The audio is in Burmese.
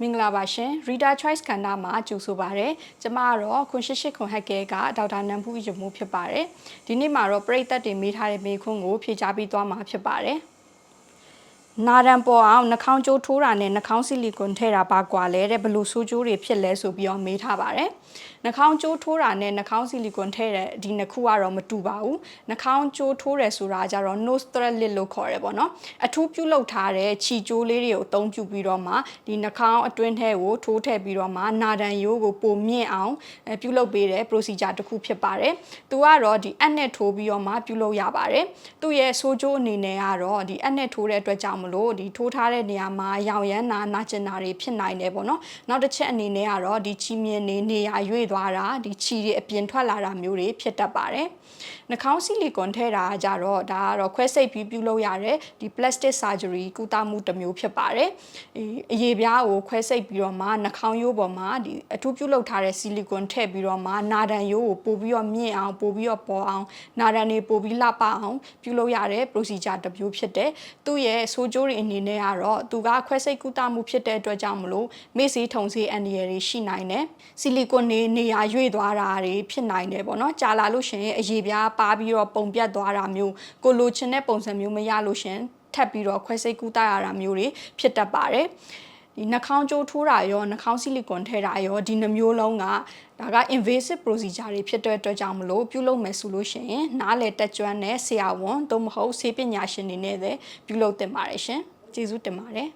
မင်္ဂလာပါရှင် Reader Choice ကဏ္ဍမှာကြိုဆိုပါရစေ။ကျမကတော့ခွန်ရှိရှိခွန်ဟက်ကဲကဒေါက်တာနန်ဖူးရမှုဖြစ်ပါတယ်။ဒီနေ့မှာတော့ပရိသတ်တွေမေးထားတဲ့မေးခွန်းကိုဖြေကြားပေးသွားမှာဖြစ်ပါတယ်။နာရန်ပေါ်အောင်နှာခေါင်းကျိုးထိုးတာနဲ့နှာခေါင်းဆီလီကွန်ထည့်တာပါကွာလဲတဲ့ဘလို့ဆိုးကျိုးတွေဖြစ်လဲဆိုပြီးတော့မေးထားပါတယ်။နှာခေါင်းကျိုးထိုးတာနဲ့နှာခေါင်းဆီလီကွန်ထည့်တဲ့ဒီနှစ်ခုကတော့မတူပါဘူး။နှာခေါင်းကျိုးထိုးတယ်ဆိုတာကြတော့ nose thread လို့ခေါ်တယ်ပေါ့နော်။အထူးပြုလုပ်ထားတဲ့ခြီကျိုးလေးတွေကိုအသုံးပြုပြီးတော့မှဒီနှာခေါင်းအတွင်းထဲကိုထိုးထည့်ပြီးတော့မှနာဒန်ရိုးကိုပုံမြင့်အောင်ပြုလုပ်ပေးတဲ့ procedure တစ်ခုဖြစ်ပါတယ်။သူကတော့ဒီအနဲ့ထိုးပြီးတော့မှပြုလုပ်ရပါတယ်။သူ့ရဲ့ဆိုးကျိုးအနေနဲ့ကတော့ဒီအနဲ့ထိုးတဲ့အတွက်ကြောင့်မလို့ဒီထိုးထားတဲ့နေရာမှာရောင်ရမ်းနာကျင်နာတွေဖြစ်နိုင်တယ်ပေါ့နော်။နောက်တစ်ချက်အနေနဲ့ကတော့ဒီချီမြင်နေရာရွေ့သွားတာဒီချီတွေအပြင်ထွက်လာတာမျိုးတွေဖြစ်တတ်ပါတယ်။နှာခေါင်းဆီလီကွန်ထည့်တာကြတော့ဒါကတော့ခွဲစိတ်ပြီးပြုလုပ်ရတဲ့ဒီ plastic surgery ကုသမှုတစ်မျိုးဖြစ်ပါတယ်။အရေပြားကိုခွဲစိတ်ပြီးတော့မှနှာခေါင်းရိုးပေါ်မှာဒီအထူးပြုလုပ်ထားတဲ့ဆီလီကွန်ထည့်ပြီးတော့မှနာဒန်ရိုးကိုပို့ပြီးတော့မြင့်အောင်ပို့ပြီးတော့ပေါ်အောင်နာဒန်တွေပို့ပြီးလှပအောင်ပြုလုပ်ရတဲ့ procedure တစ်မျိုးဖြစ်တယ်။သူ့ရဲ့ဆိုးကျိုးတွေအနေနဲ့ကတော့သူကခွဲစိတ်ကုသမှုဖြစ်တဲ့အတွက်ကြောင့်မလို့မေ့စေးထုံစေးအန်ဒီရယ်တွေရှိနိုင်တယ်။ဆီလီကွန်နေရာရွေ့သွားတာတွေဖြစ်နိုင်တယ်ပေါ့နော်။ကြာလာလို့ရှိရင်အရေပြားပါပြီးတော့ပုံပြတ်သွားတာမျိုးကိုလိုချင်တဲ့ပုံစံမျိုးမရလို့ရှင်ထပ်ပြီးတော့ခွဲစိတ်ကုသရတာမျိုးတွေဖြစ်တတ်ပါတယ်ဒီနှာခေါင်းကျိုးထိုးတာရောနှာခေါင်းဆီလီကွန်ထည့်တာရောဒီနှမျိုးလုံးကဒါက invasive procedure တွေဖြစ်တဲ့အတွက်ကြောင့်မလို့ပြုလုပ်မယ်ဆိုလို့ရှိရင်နားလည်တက်ကြွတဲ့ဆရာဝန်သို့မဟုတ်ဆေးပညာရှင်တွေနဲ့လည်းပြုလုပ်သင့်ပါတယ်ရှင်ကျေးဇူးတင်ပါတယ်